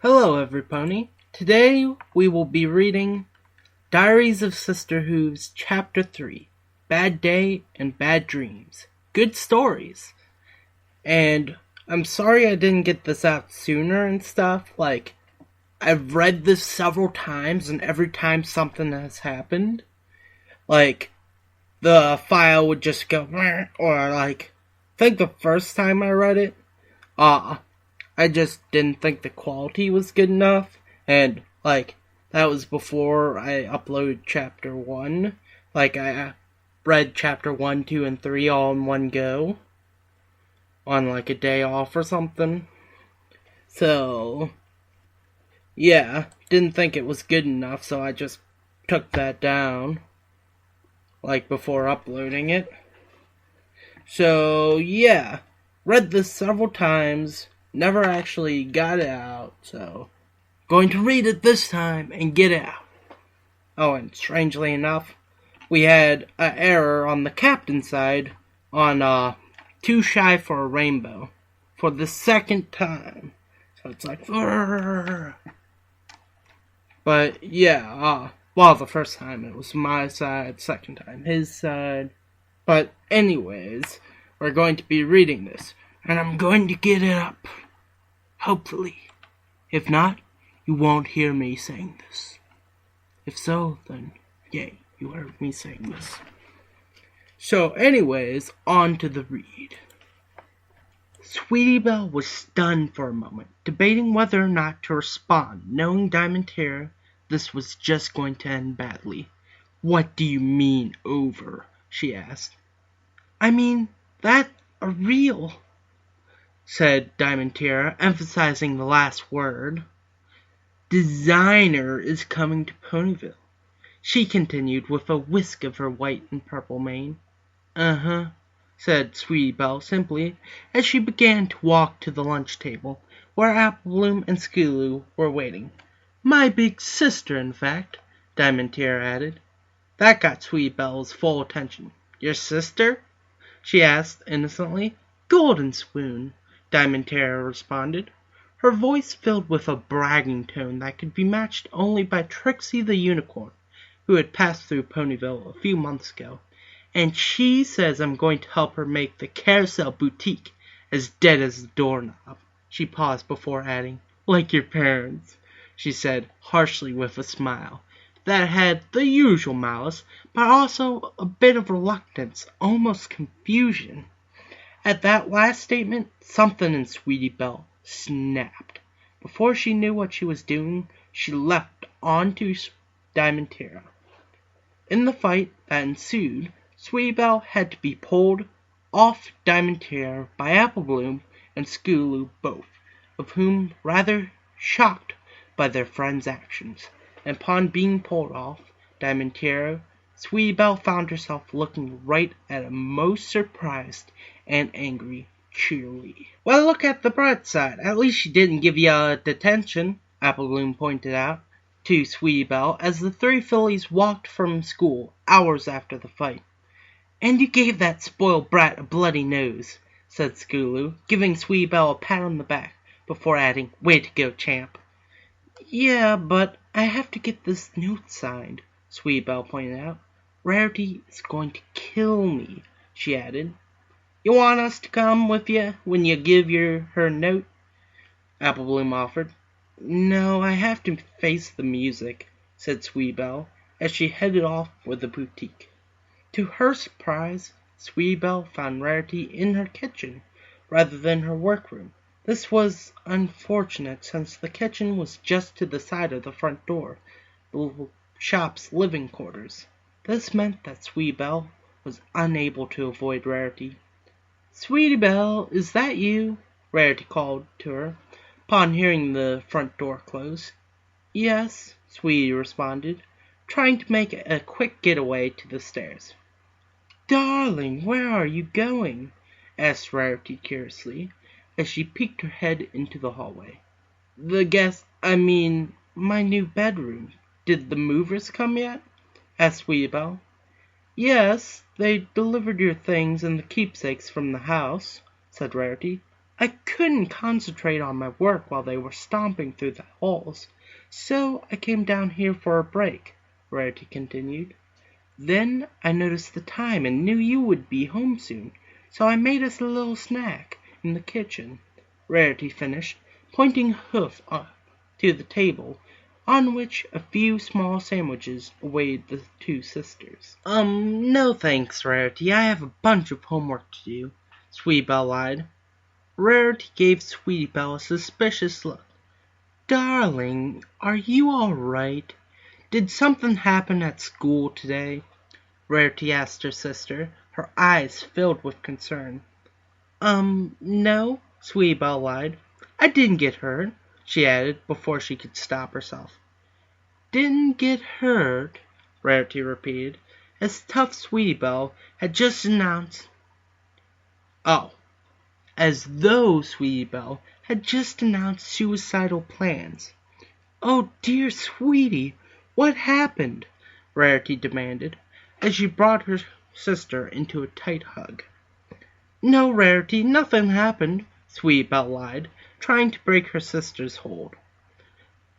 Hello, everypony. Today we will be reading Diaries of Sisterhooves, Chapter 3, Bad Day and Bad Dreams. Good stories. And I'm sorry I didn't get this out sooner and stuff. I've read this several times, and every time something has happened, the file would just go, or I think the first time I read it, I just didn't think the quality was good enough, and, that was before I uploaded Chapter 1. I read Chapter 1, 2, and 3 all in one go, on, a day off or something. So, yeah, didn't think it was good enough, so I just took that down, before uploading it. So, yeah, read this several times, never actually got it out, so going to read it this time and get it out. Oh, and strangely enough, we had an error on the captain's side on Too Shy for a Rainbow for the second time. So it's but yeah, the first time it was my side, second time his side. But anyways, we're going to be reading this, and I'm going to get it up. Hopefully. If not, you won't hear me saying this. If so, then yay, you heard me saying this. So anyways, on to the read. Sweetie Belle was stunned for a moment, debating whether or not to respond, knowing Diamond this was just going to end badly. What do you mean, over? She asked. I mean, that a real, said Diamond Tiara, emphasizing the last word. Designer is coming to Ponyville, she continued with a whisk of her white and purple mane. Uh-huh, said Sweetie Belle simply, as she began to walk to the lunch table, where Apple Bloom and Skulu were waiting. My big sister, in fact, Diamond Tiara added. That got Sweetie Belle's full attention. Your sister? She asked innocently. Golden Spoon, Diamond Tiara responded, her voice filled with a bragging tone that could be matched only by Trixie the Unicorn, who had passed through Ponyville a few months ago. And she says I'm going to help her make the Carousel Boutique as dead as the doorknob. She paused before adding, like your parents, she said harshly with a smile that had the usual malice, but also a bit of reluctance, almost confusion. At that last statement, something in Sweetie Belle snapped. Before she knew what she was doing, she leapt onto Diamond Tiara. In the fight that ensued, Sweetie Belle had to be pulled off Diamond Tiara by Apple Bloom and Skulu both, of whom rather shocked by their friend's actions. And upon being pulled off Diamond Tiara, Sweetie Belle found herself looking right at a most surprised and angry Cheerly. Well, look at the bright side. At least she didn't give you a detention, Apple Bloom pointed out to Sweetie Belle as the three fillies walked from school hours after the fight. And you gave that spoiled brat a bloody nose, said Skulu, giving Sweetie Belle a pat on the back before adding, way to go, champ. Yeah, but I have to get this note signed, Sweetie Belle pointed out. Rarity is going to kill me, she added. You want us to come with you when you give her note? Apple Bloom offered. No, I have to face the music, said Sweetie Belle, as she headed off for the boutique. To her surprise, Sweetie Belle found Rarity in her kitchen, rather than her workroom. This was unfortunate, since the kitchen was just to the side of the front door, the shop's living quarters. This meant that Sweetie Belle was unable to avoid Rarity. Sweetie Belle, is that you? Rarity called to her, upon hearing the front door close. Yes, Sweetie responded, trying to make a quick getaway to the stairs. Darling, where are you going? Asked Rarity curiously, as she peeked her head into the hallway. My new bedroom. Did the movers come yet? Asked Sweetie Belle. Yes, they delivered your things and the keepsakes from the house, said Rarity. I couldn't concentrate on my work while they were stomping through the halls, so I came down here for a break," Rarity continued. "Then I noticed the time and knew you would be home soon, so I made us a little snack in the kitchen," Rarity finished, pointing a hoof up to the table, on which a few small sandwiches awaited the two sisters. No thanks, Rarity. I have a bunch of homework to do," Sweetie Belle lied. Rarity gave Sweetie Belle a suspicious look. "Darling, are you all right? Did something happen at school today?" Rarity asked her sister, her eyes filled with concern. No," Sweetie Belle lied. "I didn't get hurt," she added before she could stop herself. "Didn't get hurt," Rarity repeated, as tough Sweetie Belle had just announced. Oh, as though Sweetie Belle had just announced suicidal plans. "Oh, dear Sweetie, what happened?" Rarity demanded, as she brought her sister into a tight hug. "No, Rarity, nothing happened," Sweetie Belle lied, trying to break her sister's hold.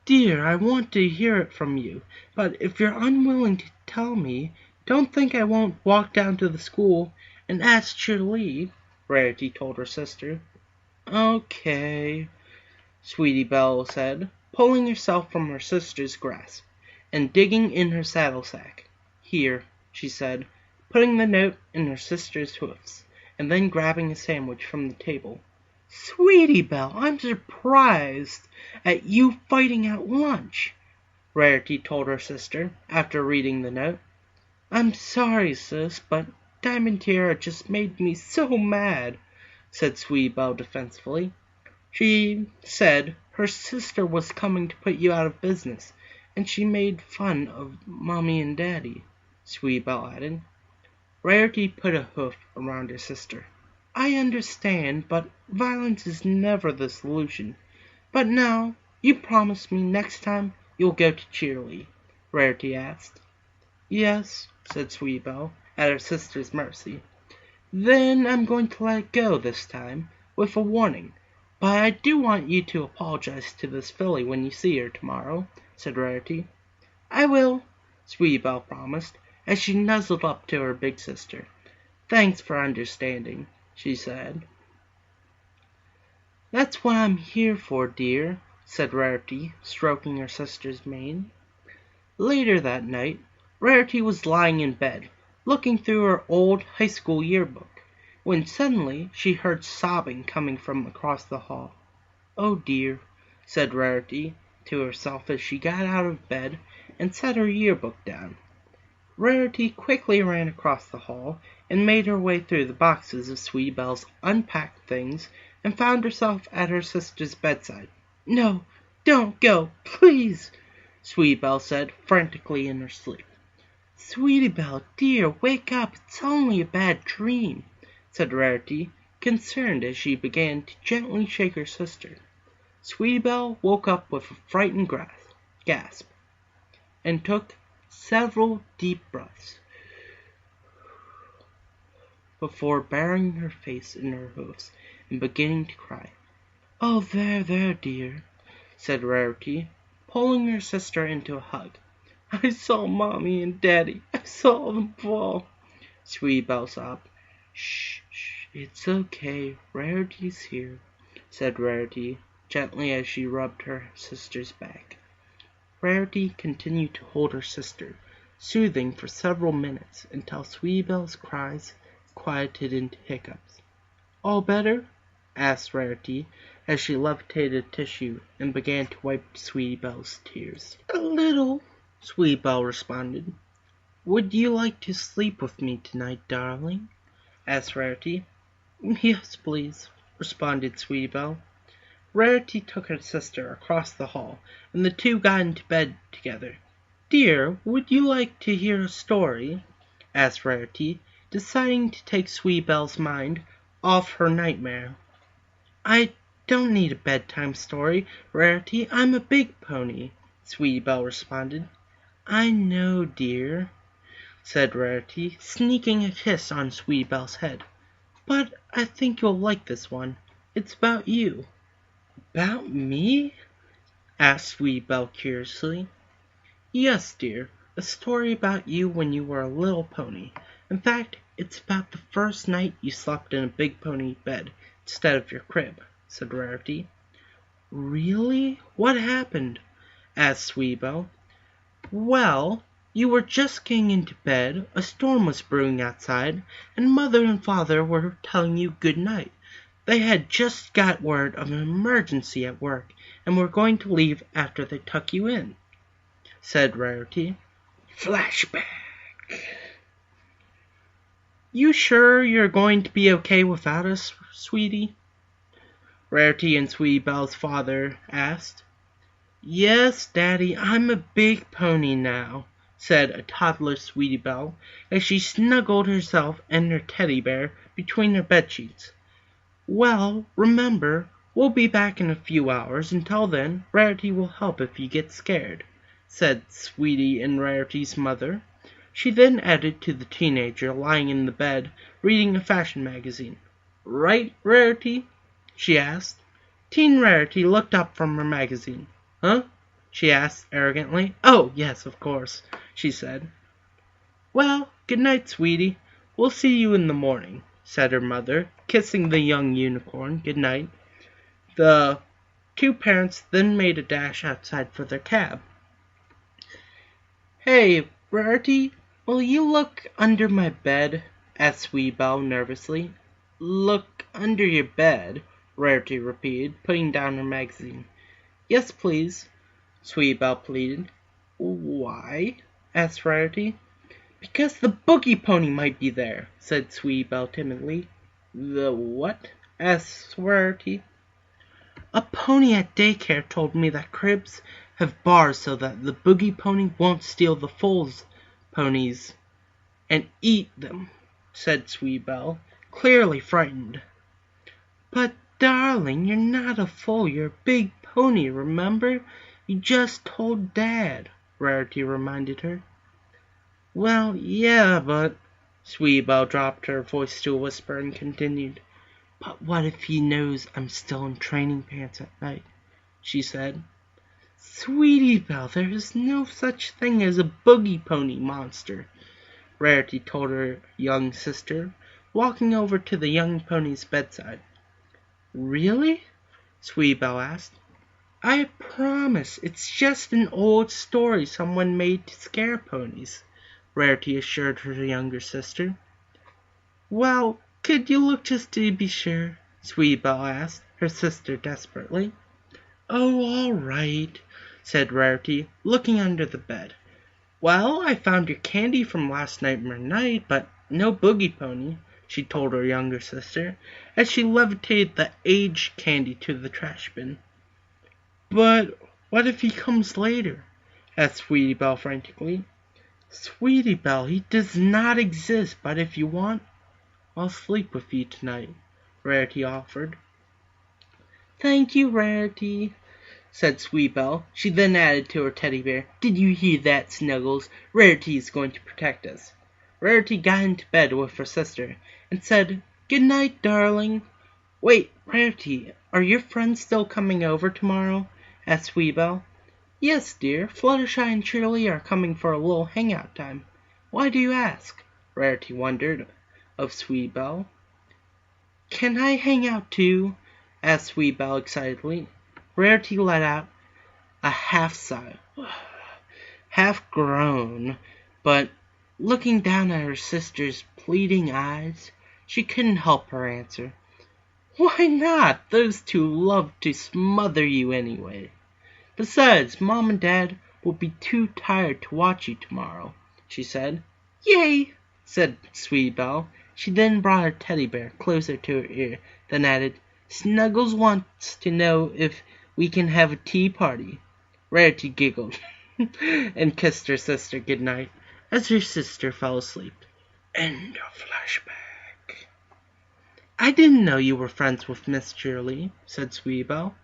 "Dear, I want to hear it from you, but if you're unwilling to tell me, don't think I won't walk down to the school and ask your leave," Rarity told her sister. "Okay," Sweetie Belle said, pulling herself from her sister's grasp and digging in her saddle sack. "Here," she said, putting the note in her sister's hoofs, and then grabbing a sandwich from the table. "Sweetie Belle, I'm surprised at you fighting at lunch," Rarity told her sister, after reading the note. "I'm sorry, sis, but Diamond Tiara just made me so mad," said Sweetie Belle defensively. "She said her sister was coming to put you out of business, and she made fun of Mommy and Daddy," Sweetie Belle added. Rarity put a hoof around her sister. "I understand, but violence is never the solution. But now, you promise me next time you'll go to cheerlead?" Rarity asked. "Yes," said Sweetie Belle, at her sister's mercy. "Then I'm going to let it go this time, with a warning. But I do want you to apologize to this filly when you see her tomorrow," said Rarity. "I will," Sweetie Belle promised, as she nuzzled up to her big sister. "Thanks for understanding," she said. "That's what I'm here for, dear," said Rarity, stroking her sister's mane. Later that night, Rarity was lying in bed, looking through her old high school yearbook, when suddenly she heard sobbing coming from across the hall. "Oh dear," said Rarity to herself as she got out of bed and set her yearbook down. Rarity quickly ran across the hall and made her way through the boxes of Sweetie Belle's unpacked things and found herself at her sister's bedside. "No, don't go, please," Sweetie Belle said frantically in her sleep. "Sweetie Belle, dear, wake up, it's only a bad dream," said Rarity, concerned as she began to gently shake her sister. Sweetie Belle woke up with a frightened gasp and took several deep breaths before burying her face in her hoofs and beginning to cry. "Oh, there, dear," said Rarity, pulling her sister into a hug. "I saw Mommy and Daddy. I saw them fall," Sweetie Belle sobbed. Shh, it's okay. Rarity's here," said Rarity, gently as she rubbed her sister's back. Rarity continued to hold her sister, soothing for several minutes until Sweetie Belle's cries quieted into hiccups. "All better?" asked Rarity, as she levitated tissue and began to wipe Sweetie Belle's tears. "A little," Sweetie Belle responded. "Would you like to sleep with me tonight, darling?" asked Rarity. "Yes, please," responded Sweetie Belle. Rarity took her sister across the hall, and the two got into bed together. "Dear, would you like to hear a story?" asked Rarity, deciding to take Sweetie Belle's mind off her nightmare. "I don't need a bedtime story, Rarity. I'm a big pony," Sweetie Belle responded. "I know, dear," said Rarity, sneaking a kiss on Sweetie Belle's head. "But I think you'll like this one. It's about you." "About me?" asked Sweetie Belle curiously. "Yes, dear. A story about you when you were a little pony. In fact, it's about the first night you slept in a big pony bed instead of your crib," said Rarity. "Really? What happened?" asked Sweetie Belle. "Well, you were just getting into bed, a storm was brewing outside, and Mother and Father were telling you good night. They had just got word of an emergency at work, and were going to leave after they tuck you in," said Rarity. Flashback. "You sure you're going to be okay without us, sweetie?" Rarity and Sweetie Belle's father asked. "Yes, Daddy, I'm a big pony now," said a toddler Sweetie Belle, as she snuggled herself and her teddy bear between her bedsheets. "Well, remember, we'll be back in a few hours. Until then, Rarity will help if you get scared," said Sweetie and Rarity's mother. She then added to the teenager lying in the bed reading a fashion magazine. "Right, Rarity?" she asked. Teen Rarity looked up from her magazine. "Huh?" she asked arrogantly. "Oh, yes, of course," she said. "Well, good night, sweetie. We'll see you in the morning," said her mother, kissing the young unicorn good night. The two parents then made a dash outside for their cab. "Hey, Rarity, will you look under my bed?" asked Sweetie Belle nervously. "Look under your bed?" Rarity repeated, putting down her magazine. "Yes, please," Sweetie Belle pleaded. "Why?" asked Rarity. "Because the boogie pony might be there," said Sweetie Belle timidly. "The what?" asked Rarity. "A pony at daycare told me that cribs have bars so that the boogie pony won't steal the foal's ponies and eat them," said Sweetie Belle, clearly frightened. "But, darling, you're not a foal, you're a big pony, remember? You just told Dad," Rarity reminded her. "Well, yeah, but—" Sweetie Belle dropped her voice to a whisper and continued. "But what if he knows I'm still in training pants at night?" she said. "Sweetie Belle, there is no such thing as a boogie pony monster," Rarity told her young sister, walking over to the young pony's bedside. "Really?" Sweetie Belle asked. "I promise it's just an old story someone made to scare ponies," Rarity assured her younger sister. "Well, could you look just to be sure?" Sweetie Belle asked her sister desperately. "Oh, all right," said Rarity, looking under the bed. "Well, I found your candy from last nightmare night, but no boogie pony," she told her younger sister, as she levitated the aged candy to the trash bin. "But what if he comes later?" asked Sweetie Belle frantically. "Sweetie Belle, he does not exist, but if you want, I'll sleep with you tonight," Rarity offered. "Thank you, Rarity," said Sweetie Belle. She then added to her teddy bear, "Did you hear that, Snuggles? Rarity is going to protect us." Rarity got into bed with her sister and said, "Good night, darling." "Wait, Rarity, are your friends still coming over tomorrow?" asked Sweetie Belle. "Yes, dear, Fluttershy and Shirley are coming for a little hangout time." "Why do you ask?" Rarity wondered of Sweetie Belle. "Can I hang out too?" asked Sweetie Belle excitedly. Rarity let out a half sigh, half groan, but looking down at her sister's pleading eyes, she couldn't help her answer. "Why not? Those two love to smother you anyway. Besides, Mom and Dad will be too tired to watch you tomorrow," she said. "Yay!" said Sweetie Belle. She then brought her teddy bear closer to her ear, then added, "Snuggles wants to know if we can have a tea party." Rarity giggled and kissed her sister good night as her sister fell asleep. End of flashback. "I didn't know you were friends with Miss Shirley," said Sweetie Belle.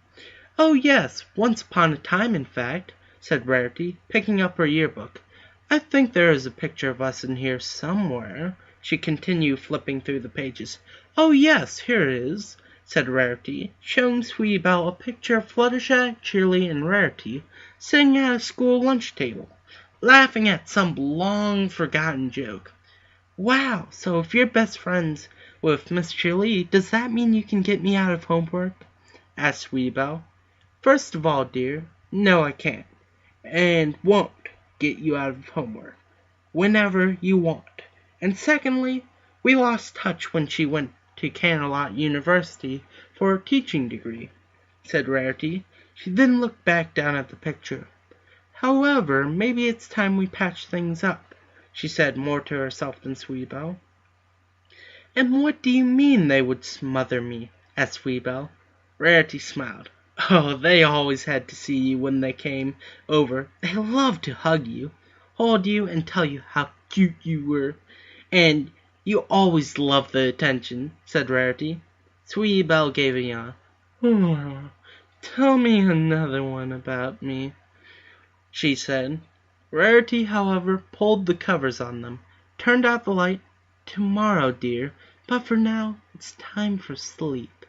"Oh, yes, once upon a time, in fact," said Rarity, picking up her yearbook. "I think there is a picture of us in here somewhere," she continued, flipping through the pages. "Oh, yes, here it is," said Rarity, showing Sweetie Belle a picture of Fluttershy, Cheerily, and Rarity sitting at a school lunch table, laughing at some long-forgotten joke. "Wow, so if you're best friends with Miss Cheerily, does that mean you can get me out of homework?" asked Sweetie Belle. "First of all, dear, no I can't, and won't get you out of homework whenever you want. And secondly, we lost touch when she went to Camelot University for her teaching degree," said Rarity. She then looked back down at the picture. "However, maybe it's time we patch things up," she said, more to herself than Sweetie Belle. "And what do you mean they would smother me?" asked Sweetie Belle. Rarity smiled. "Oh, they always had to see you when they came over. They loved to hug you, hold you, and tell you how cute you were. And you always loved the attention," said Rarity. Sweetie Belle gave a yawn. "Oh, tell me another one about me," she said. Rarity, however, pulled the covers on them, turned out the light. "Tomorrow, dear, but for now it's time for sleep,"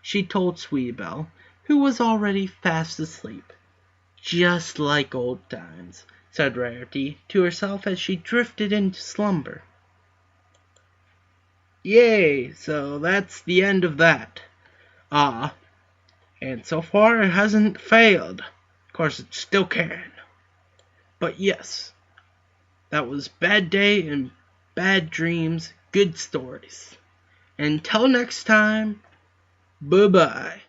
she told Sweetie Belle, who was already fast asleep. "Just like old times," said Rarity to herself as she drifted into slumber. Yay, so that's the end of that. And so far it hasn't failed. Of course it still can. But yes, that was Bad Day and Bad Dreams, Good Stories. Until next time, bye-bye.